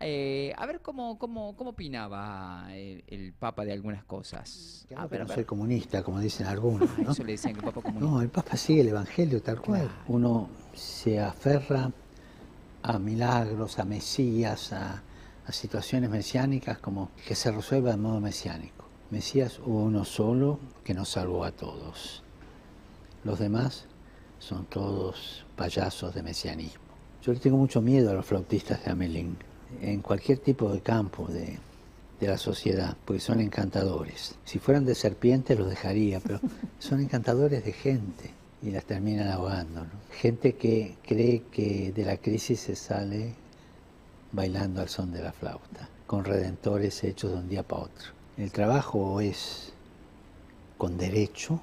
A ver cómo opinaba el Papa de algunas cosas. A Claro que ver, a no ver. soy comunista, como dicen algunos, Ah, ¿no? eso le decían que el Papa comunista. No, el Papa sigue el Evangelio tal cual. Claro. Uno se aferra a milagros, a Mesías, a situaciones mesiánicas como que se resuelva de modo mesiánico. Mesías hubo uno solo que nos salvó a todos. Los demás son todos payasos de mesianismo. Yo le tengo mucho miedo a los flautistas de Hamelin, en cualquier tipo de campo de la sociedad, porque son encantadores. Si fueran de serpientes los dejaría, pero son encantadores de gente y las terminan ahogando, ¿no? Gente que cree que de la crisis se sale bailando al son de la flauta, con redentores hechos de un día para otro. El trabajo o es con derecho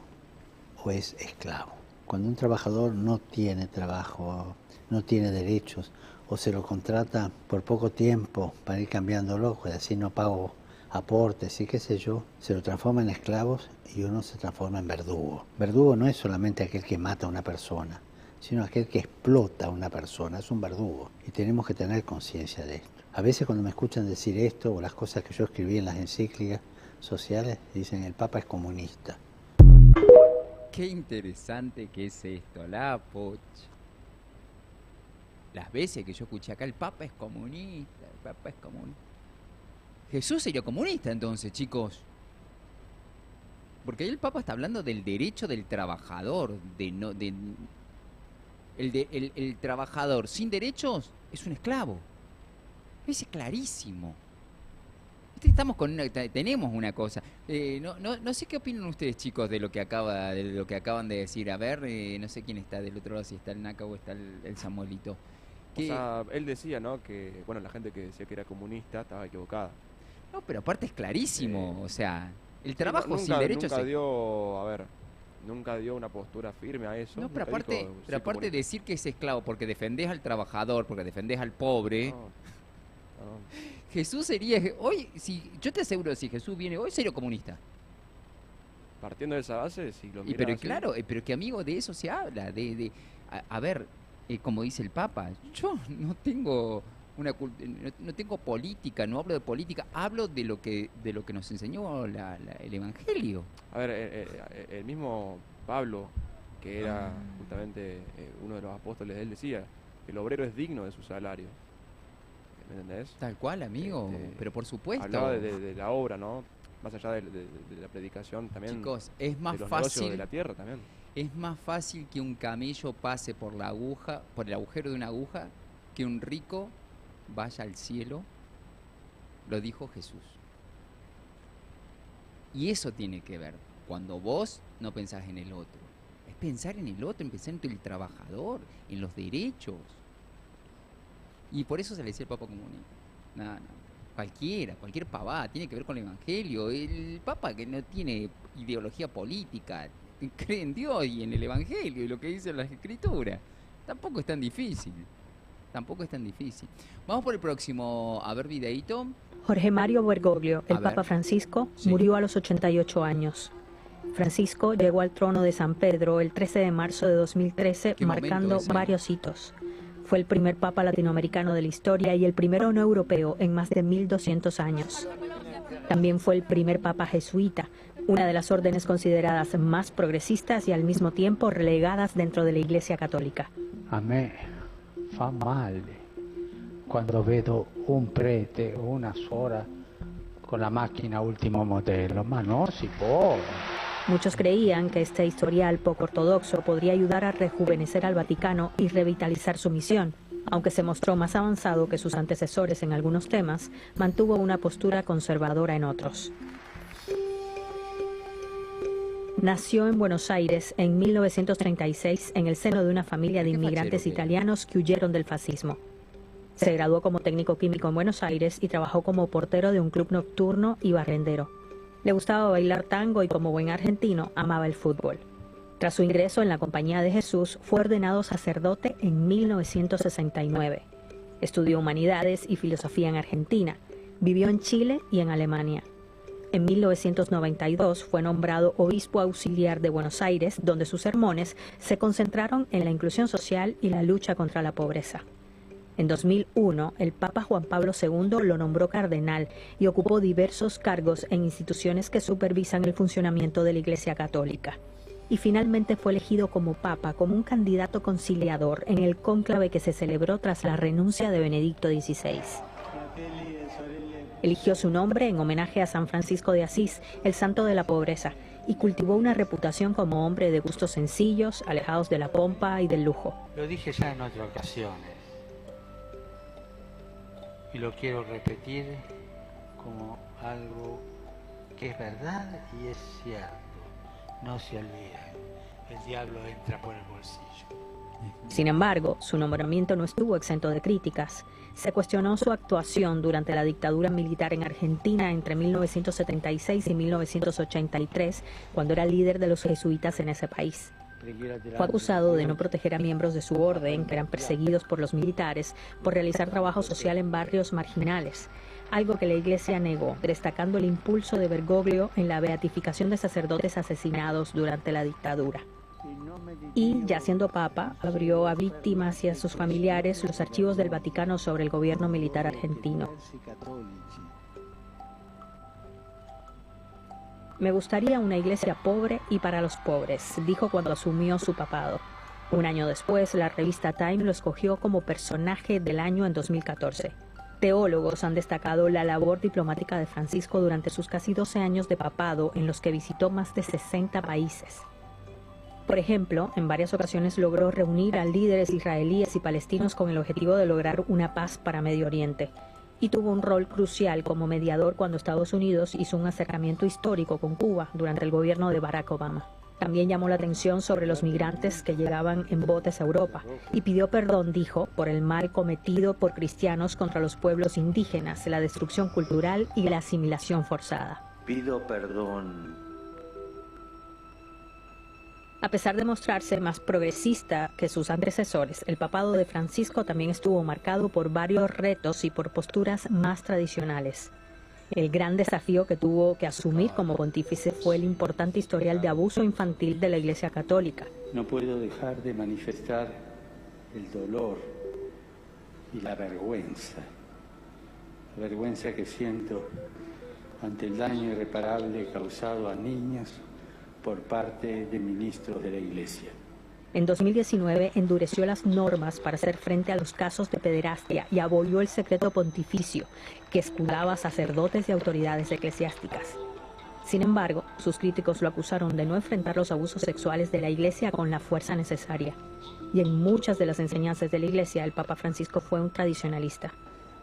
o es esclavo. Cuando un trabajador no tiene trabajo, no tiene derechos, o se lo contrata por poco tiempo para ir cambiándolo, pues así no pago aportes y qué sé yo, se lo transforma en esclavos y uno se transforma en verdugo. Verdugo no es solamente aquel que mata a una persona, sino aquel que explota a una persona, es un verdugo. Y tenemos que tener conciencia de esto. A veces cuando me escuchan decir esto, o las cosas que yo escribí en las encíclicas sociales, dicen el Papa es comunista. Qué interesante que es esto, la pocha. Las veces que yo escuché acá, el Papa es comunista, el Papa es comunista. Jesús sería comunista entonces, chicos. Porque ahí el Papa está hablando del derecho del trabajador, el trabajador sin derechos es un esclavo. Es clarísimo. Estamos tenemos una cosa. No sé qué opinan ustedes, chicos, de lo que acaban de decir. A ver, no sé quién está del otro lado, si está el Naca o está el Samuelito. O sea, él decía, ¿no? Que, bueno, la gente que decía que era comunista estaba equivocada. No, pero aparte es clarísimo. O sea, el Sí, trabajo sin derechos nunca dio, a ver, nunca dio una postura firme a eso. No, pero Nunca aparte, dijo, "Soy comunista". decir que es esclavo porque defendés al trabajador, porque defendés al pobre. No, no. Jesús sería, hoy, si yo te aseguro, si Jesús viene hoy, sería comunista. Partiendo de esa base, si lo miras Pero así, claro, pero que amigo de eso se habla, a ver, como dice el Papa, yo no tengo no tengo política, no hablo de política, hablo de lo que nos enseñó el Evangelio. a ver, el mismo Pablo, que era justamente uno de los apóstoles, él decía, el obrero es digno de su salario. ¿Me entendés? Tal cual, amigo, pero por supuesto. Hablaba de la obra, ¿no? Más allá de la predicación también. Chicos, es más de los fácil negocios de la tierra también. Es más fácil que un camello pase por la aguja, por el agujero de una aguja, que un rico vaya al cielo. Lo dijo Jesús. Y eso tiene que ver. Cuando vos no pensás en el otro, es pensar en el otro, en pensar en el trabajador, en los derechos. Y por eso se le decía el Papa comunista. No. Cualquier pavada, tiene que ver con el Evangelio. El Papa que no tiene ideología política, cree en Dios y en el Evangelio y lo que dice las Escrituras. Tampoco es tan difícil. Vamos por el próximo. A ver, videíto. Jorge Mario Bergoglio, el A ver. Papa Francisco, Sí. murió a los 88 años. Francisco llegó al trono de San Pedro el 13 de marzo de 2013, Qué momento marcando ese. varios hitos. Fue el primer papa latinoamericano de la historia y el primero no europeo en más de 1200 años. También fue el primer papa jesuita, una de las órdenes consideradas más progresistas y al mismo tiempo relegadas dentro de la Iglesia Católica. A me fa male quando vedo un prete o una suora con la macchina ultimo modello, ma no si può. Muchos creían que este historial poco ortodoxo podría ayudar a rejuvenecer al Vaticano y revitalizar su misión. Aunque se mostró más avanzado que sus antecesores en algunos temas, mantuvo una postura conservadora en otros. Nació en Buenos Aires en 1936 en el seno de una familia de Qué inmigrantes fachero que era. italianos que huyeron del fascismo. Se graduó como técnico químico en Buenos Aires y trabajó como portero de un club nocturno y barrendero. Le gustaba bailar tango y como buen argentino amaba el fútbol. Tras su ingreso en la Compañía de Jesús, fue ordenado sacerdote en 1969. Estudió humanidades y filosofía en Argentina. Vivió en Chile y en Alemania. En 1992 fue nombrado obispo auxiliar de Buenos Aires, donde sus sermones se concentraron en la inclusión social y la lucha contra la pobreza. En 2001, el Papa Juan Pablo II lo nombró cardenal y ocupó diversos cargos en instituciones que supervisan el funcionamiento de la Iglesia Católica. Y finalmente fue elegido como Papa, como un candidato conciliador en el cónclave que se celebró tras la renuncia de Benedicto XVI. Eligió su nombre en homenaje a San Francisco de Asís, el santo de la pobreza, y cultivó una reputación como hombre de gustos sencillos, alejados de la pompa y del lujo. Lo dije ya en otras ocasiones y lo quiero repetir como algo que es verdad y es cierto. No se olviden, el diablo entra por el bolsillo. Sin embargo, su nombramiento no estuvo exento de críticas. Se cuestionó su actuación durante la dictadura militar en Argentina entre 1976 y 1983, cuando era líder de los jesuitas en ese país. Fue acusado de no proteger a miembros de su orden, que eran perseguidos por los militares, por realizar trabajo social en barrios marginales, algo que la Iglesia negó, destacando el impulso de Bergoglio en la beatificación de sacerdotes asesinados durante la dictadura. Y, ya siendo papa, abrió a víctimas y a sus familiares los archivos del Vaticano sobre el gobierno militar argentino. Me gustaría una iglesia pobre y para los pobres, dijo cuando asumió su papado. Un año después, la revista Time lo escogió como personaje del año en 2014. Teólogos han destacado la labor diplomática de Francisco durante sus casi 12 años de papado, en los que visitó más de 60 países. Por ejemplo, en varias ocasiones logró reunir a líderes israelíes y palestinos con el objetivo de lograr una paz para Medio Oriente. Y tuvo un rol crucial como mediador cuando Estados Unidos hizo un acercamiento histórico con Cuba durante el gobierno de Barack Obama. También llamó la atención sobre los migrantes que llegaban en botes a Europa y pidió perdón, dijo, por el mal cometido por cristianos contra los pueblos indígenas, la destrucción cultural y la asimilación forzada. Pido perdón. A pesar de mostrarse más progresista que sus antecesores, el papado de Francisco también estuvo marcado por varios retos y por posturas más tradicionales. El gran desafío que tuvo que asumir como pontífice fue el importante historial de abuso infantil de la Iglesia Católica. No puedo dejar de manifestar el dolor y la vergüenza que siento ante el daño irreparable causado a niñas por parte de ministros de la Iglesia. En 2019 endureció las normas para hacer frente a los casos de pederastia y abolió el secreto pontificio, que escudaba a sacerdotes y autoridades eclesiásticas. Sin embargo, sus críticos lo acusaron de no enfrentar los abusos sexuales de la Iglesia con la fuerza necesaria. Y en muchas de las enseñanzas de la Iglesia, el Papa Francisco fue un tradicionalista.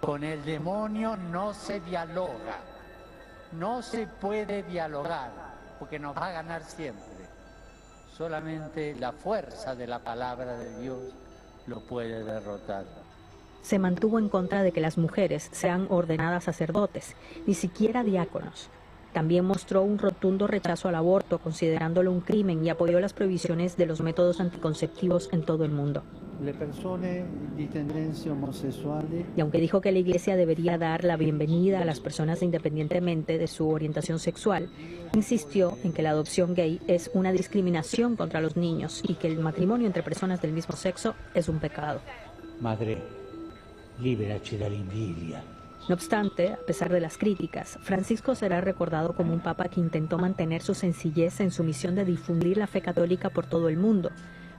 Con el demonio no se dialoga, no se puede dialogar, porque nos va a ganar siempre. Solamente la fuerza de la palabra de Dios lo puede derrotar. Se mantuvo en contra de que las mujeres sean ordenadas sacerdotes, ni siquiera diáconos. También mostró un rotundo rechazo al aborto, considerándolo un crimen, y apoyó las prohibiciones de los métodos anticonceptivos en todo el mundo. Y aunque dijo que la Iglesia debería dar la bienvenida a las personas independientemente de su orientación sexual, insistió en que la adopción gay es una discriminación contra los niños y que el matrimonio entre personas del mismo sexo es un pecado. Madre, liberaci dall'invidia. No obstante, a pesar de las críticas, Francisco será recordado como un papa que intentó mantener su sencillez en su misión de difundir la fe católica por todo el mundo,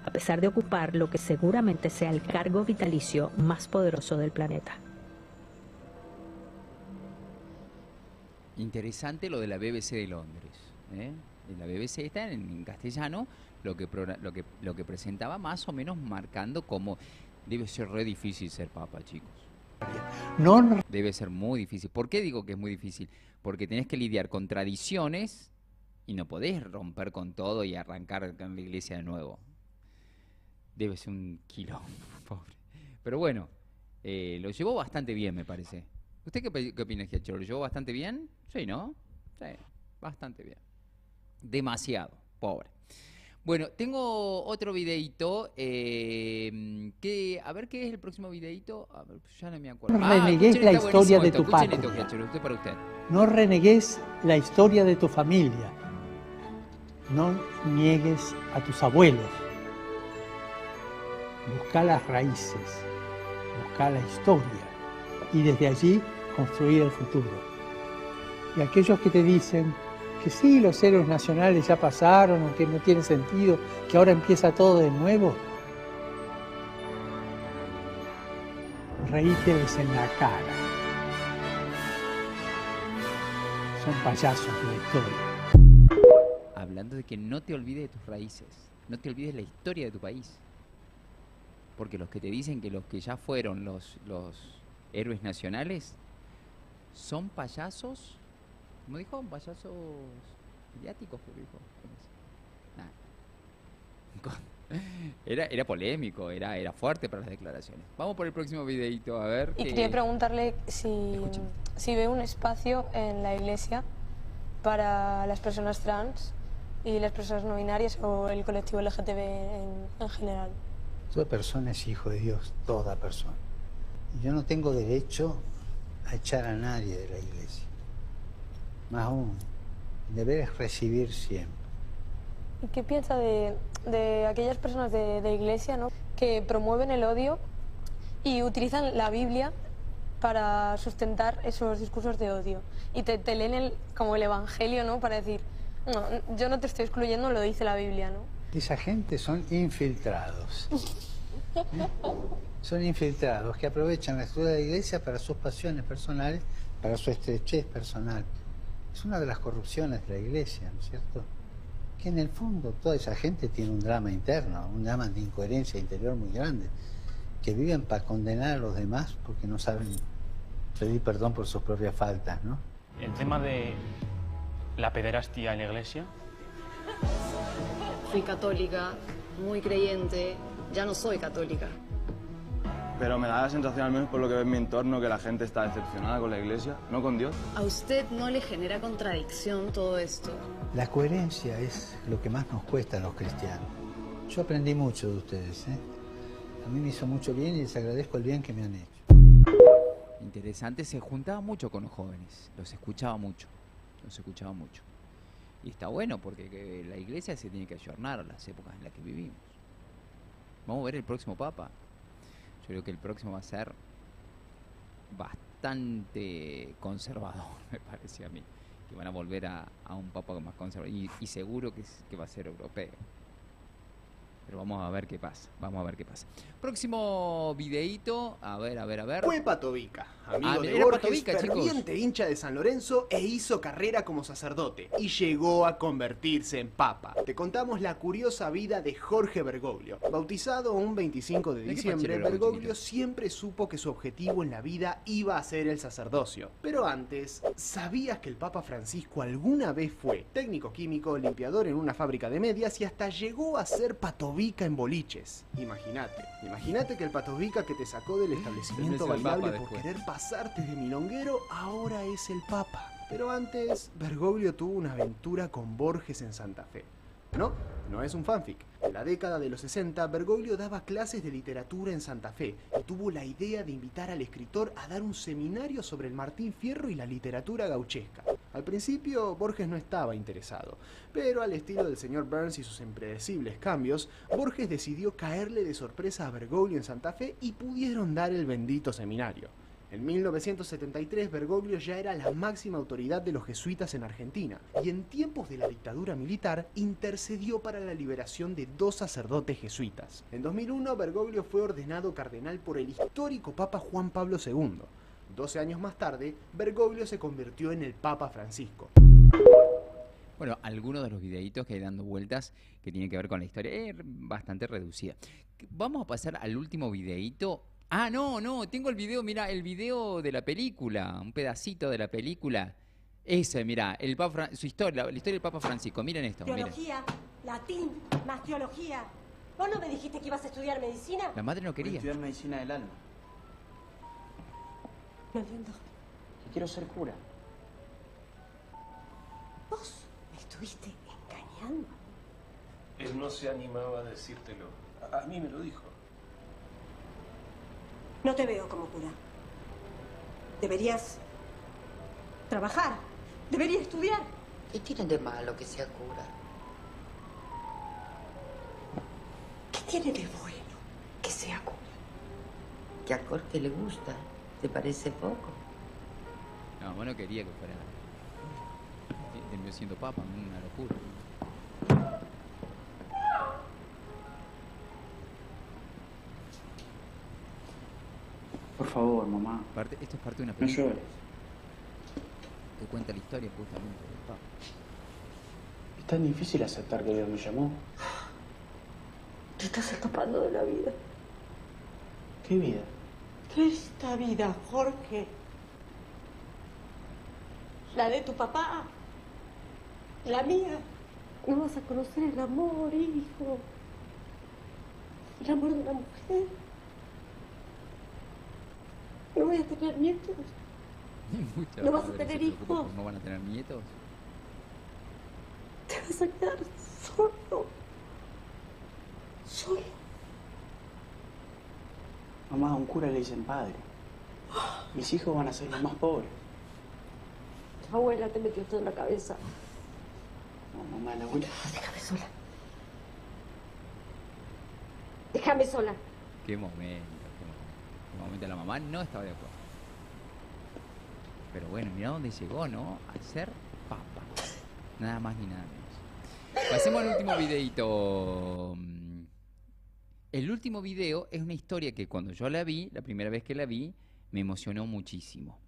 a pesar de ocupar lo que seguramente sea el cargo vitalicio más poderoso del planeta. Interesante lo de la BBC de Londres, ¿eh? La BBC está en castellano, lo que presentaba más o menos marcando cómo debe ser re difícil ser papa, chicos. No, Debe ser muy difícil. ¿Por qué digo que es muy difícil? Porque tenés que lidiar con tradiciones y no podés romper con todo y arrancar con la iglesia de nuevo. Debe ser un quilombo, pobre. Pero bueno, lo llevó bastante bien, me parece. ¿Usted qué opina, Giacho? ¿Lo llevó bastante bien? Sí, ¿no? Sí, bastante bien. Demasiado, pobre. Bueno, tengo otro videito, a ver qué es el próximo videito, a ver, ya no me acuerdo. No renegues la historia de tu patria. patria. Para usted. No renegues la historia de tu familia. No niegues a tus abuelos. Busca las raíces. buscar la historia y desde allí construir el futuro. Y aquellos que te dicen que sí, los héroes nacionales ya pasaron o que no tiene sentido, que ahora empieza todo de nuevo, reíteles en la cara. Son payasos de la historia. Hablando de que no te olvides de tus raíces, no te olvides la historia de tu país. Porque los que te dicen que los que ya fueron los héroes nacionales son payasos, ¿cómo dijo? Payasos mediáticos, ¿qué dijo? Era polémico, era fuerte para las declaraciones. Vamos por el próximo videito, a ver. Y quería preguntarle Escúchame. si ve un espacio en la iglesia para las personas trans y las personas no binarias o el colectivo LGTB en general. Toda persona es hijo de Dios, toda persona. Y yo no tengo derecho a echar a nadie de la iglesia. Más aún, el deber es recibir siempre. ¿Y qué piensa de aquellas personas de iglesia, ¿no?, que promueven el odio y utilizan la Biblia para sustentar esos discursos de odio? Y te leen como el Evangelio, ¿no?, para decir, no, yo no te estoy excluyendo, lo dice la Biblia, ¿no? Esa gente son infiltrados. Son infiltrados que aprovechan la estructura de la iglesia para sus pasiones personales, para su estrechez personal. Es una de las corrupciones de la iglesia, ¿no es cierto? Que en el fondo toda esa gente tiene un drama interno, un drama de incoherencia interior muy grande, que viven para condenar a los demás porque no saben pedir perdón por sus propias faltas, ¿no? El tema de la pederastía en la iglesia. Fui católica, muy creyente, ya no soy católica. Pero me da la sensación, al menos por lo que veo en mi entorno, que la gente está decepcionada con la iglesia, no con Dios. ¿A usted no le genera contradicción todo esto? La coherencia es lo que más nos cuesta a los cristianos. Yo aprendí mucho de ustedes, ¿eh? A mí me hizo mucho bien y les agradezco el bien que me han hecho. Interesante, se juntaba mucho con los jóvenes, los escuchaba mucho. Y está bueno porque la iglesia se tiene que ayornar a las épocas en las que vivimos. Vamos a ver el próximo papa. Yo creo que el próximo va a ser bastante conservador, me parece a mí. Que van a volver a un papa más conservador. Y seguro que va a ser europeo. Pero vamos a ver qué pasa. Próximo videíto. A ver. Fue Patovica, amigo de era Borges, Patovica, ferviente hincha de San Lorenzo e hizo carrera como sacerdote y llegó a convertirse en papa. Te contamos la curiosa vida de Jorge Bergoglio. Bautizado un 25 de diciembre, Bergoglio siempre supo que su objetivo en la vida iba a ser el sacerdocio. Pero antes, ¿sabías que el Papa Francisco alguna vez fue técnico químico, limpiador en una fábrica de medias y hasta llegó a ser Patovica en boliches? Imagínate que el Patovica que te sacó del establecimiento bailable por querer pasarte de milonguero ahora es el Papa. Pero antes, Bergoglio tuvo una aventura con Borges en Santa Fe. No es un fanfic. En la década de los 60, Bergoglio daba clases de literatura en Santa Fe y tuvo la idea de invitar al escritor a dar un seminario sobre el Martín Fierro y la literatura gauchesca. Al principio, Borges no estaba interesado, pero al estilo del señor Burns y sus impredecibles cambios, Borges decidió caerle de sorpresa a Bergoglio en Santa Fe y pudieron dar el bendito seminario. En 1973, Bergoglio ya era la máxima autoridad de los jesuitas en Argentina y en tiempos de la dictadura militar intercedió para la liberación de 2 sacerdotes jesuitas. En 2001, Bergoglio fue ordenado cardenal por el histórico Papa Juan Pablo II. 12 años más tarde, Bergoglio se convirtió en el Papa Francisco. Bueno, algunos de los videitos que hay dando vueltas que tienen que ver con la historia es bastante reducida. Vamos a pasar al último videito. Ah, no, tengo el video, mira, el video de la película, un pedacito de la película. Ese, mira, su historia, la historia del Papa Francisco. Miren esto, teología, latín, más teología. ¿Vos no me dijiste que ibas a estudiar medicina? La madre no quería. Estudiar medicina del alma. No entiendo. Que quiero ser cura. ¿Vos me estuviste engañando? Él no se animaba a decírtelo. A mí me lo dijo. No te veo como cura. Deberías trabajar. Deberías estudiar. ¿Qué tiene de malo que sea cura? ¿Qué tiene de bueno que sea cura? que a Jorge le gusta. ¿Te parece poco? No, vos no quería que fuera. Terminó siendo papa, una locura. Por favor, mamá. Esto es parte de una No película. llores. Que cuenta la historia justamente del papa. Es tan difícil aceptar que Dios me llamó. Te estás escapando de la vida. ¿Qué vida? Esta vida, Jorge. La de tu papá. La mía. No vas a conocer el amor, hijo. El amor de una mujer. No voy a tener nietos. Muchas ¿No vas a madres tener se preocupan hijos? por no van a tener nietos. Te vas a quedar solo. Solo. Mamá, a un cura le dicen padre. Mis hijos van a ser los más pobres. Tu abuela te metió esto en la cabeza. No, mamá, la abuela... Déjame sola. Déjame sola. Qué momento. Qué momento. La mamá no estaba de acuerdo. Pero bueno, mirá dónde llegó, ¿no? A ser papa. Nada más ni nada menos. Pasemos al último videito. El último video es una historia que cuando yo la vi, la primera vez que la vi, me emocionó muchísimo.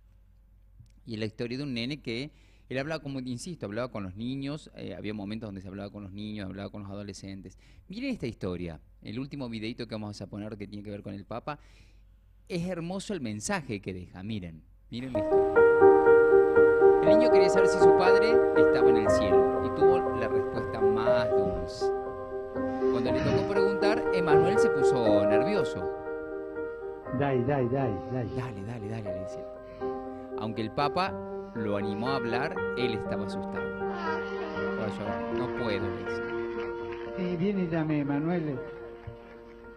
Y es la historia de un nene que, él hablaba, como insisto, hablaba con los niños, había momentos donde se hablaba con los niños, hablaba con los adolescentes. Miren esta historia, el último videito que vamos a poner que tiene que ver con el Papa. Es hermoso el mensaje que deja, miren la historia. El niño quería saber si su padre estaba en el cielo y tuvo la respuesta más dulce. Cuando le tocó preguntar, Emanuel se puso nervioso. Dale. Dale, le decía. Aunque el Papa lo animó a hablar, él estaba asustado. Estaba llorando. No puedo, le decía. Vieni da me, Emanuele.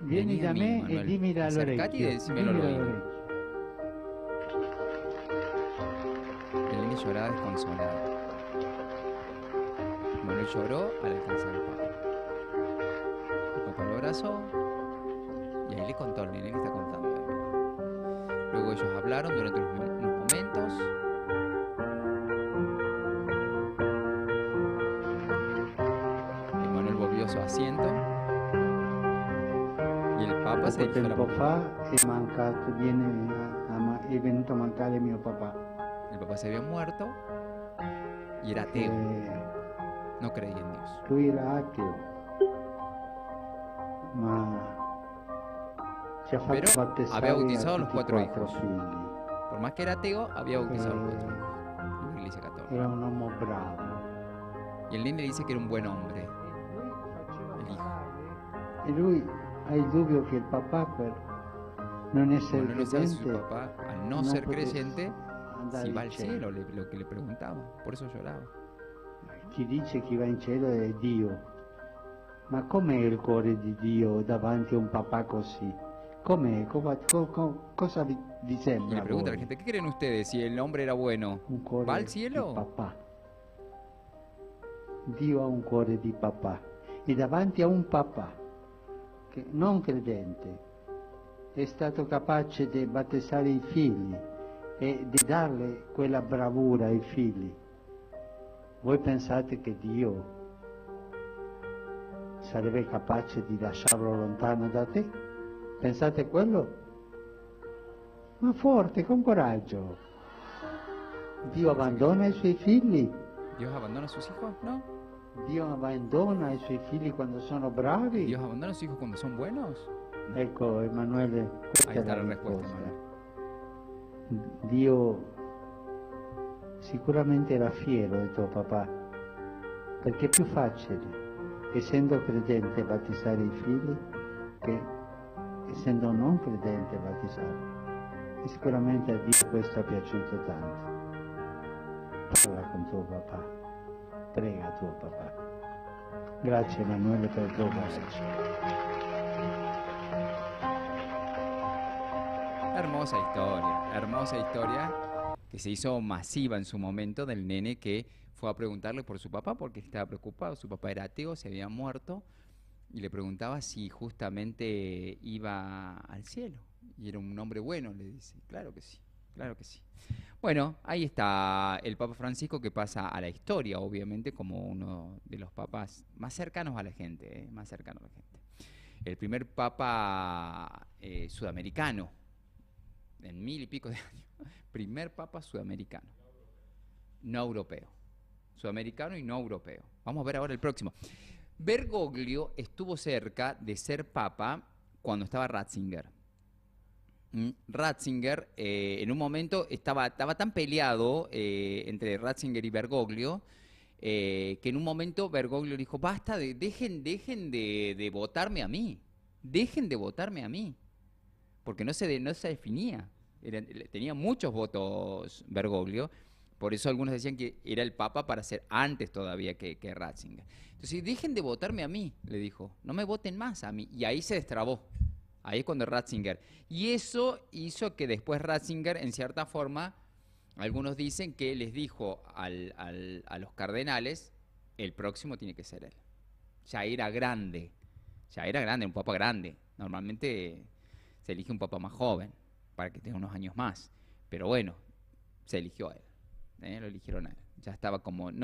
Vieni da me e Manuel. dimmi Acercate y all'orecchio. decímelo al Dimmi oído. all'orecchio. El niño lloraba desconsolado. Manuel lloró al alcanzar al Papa. El Papa lo abrazó y ahí le contó al nene que está contando. Luego ellos hablaron durante unos momentos. Emanuel volvió a su asiento y el Papa se Poco dirigió a la tempo multitud. fa è venuto a mancare mio papà. El papá se había muerto y era ateo. No creía en Dios. Lui era ateo, ma ci ha fatto Pero battezzare había bautizado a los tutti 4 quattro hijos. figli. Por más que era ateo, había bautizado a los 4 hijos en la iglesia católica. Era un uomo bravo. Y el nene dice que era un buen hombre. El hijo. E lui ha il dubbio che il papà per non essere Bueno, no sabe si su credente papá, al no non ser potesse creyente, andare si in va al cielo. cielo, lo que le preguntaba. Por eso lloraba. Chi dice che va in cielo è Dio. Ma com'è il cuore di Dio davanti a un papà così? Com'è? Cosa vi Y sembra le a pregunta a la voi? gente, ¿qué creen ustedes? Si el hombre era bueno, Un cuore ¿va al di cielo? papà. Dio ha un cuore di papà. E davanti a un papà che non credente è stato capace di battezzare i figli e di darle quella bravura ai figli. Voi pensate che Dio sarebbe capace di lasciarlo lontano da te? Pensate quello? Ma forte, con coraggio. Dio abbandona i suoi figli. ¿Dios abandona a sus hijos? No. Dio abbandona i suoi figli quando sono bravi. ¿Dios abandona a sus hijos cuando son buenos? Ecco, Emanuele, questa Ahí è está la la respuesta, risposta. Emanuel. Dio sicuramente era fiero di tuo papà, perché è più facile, essendo credente, battezzare i figli che essendo non credente battezzarli. E sicuramente a Dio questo è piaciuto tanto. Parla con tuo papà, prega tuo papà. Grazie Emanuele per il tuo coraggio. Hermosa historia que se hizo masiva en su momento del nene que fue a preguntarle por su papá porque estaba preocupado. Su papá era ateo, se había muerto y le preguntaba si justamente iba al cielo. Y era un hombre bueno, le dice. Claro que sí, claro que sí. Bueno, ahí está el Papa Francisco, que pasa a la historia, obviamente, como uno de los papas más cercanos a la gente, más cercanos a la gente. El primer papa sudamericano, en 1000 y pico de años. Primer papa sudamericano, no europeo. Sudamericano y no europeo. Vamos a ver ahora el próximo. Bergoglio estuvo cerca de ser papa cuando estaba Ratzinger. Ratzinger en un momento estaba tan peleado entre Ratzinger y Bergoglio que en un momento Bergoglio dijo, basta, dejen de votarme a mí, dejen de votarme a mí, porque no se definía, tenía muchos votos Bergoglio, por eso algunos decían que era el papa para ser antes todavía que Ratzinger. Entonces, dejen de votarme a mí, le dijo, no me voten más a mí, y ahí se destrabó. Ahí es cuando Ratzinger. Y eso hizo que después Ratzinger, en cierta forma, algunos dicen que les dijo a los cardenales, el próximo tiene que ser él. Ya era grande, un papa grande. Normalmente se elige un papa más joven, para que tenga unos años más. Pero bueno, se eligió a él. Lo eligieron a él. Ya estaba como, no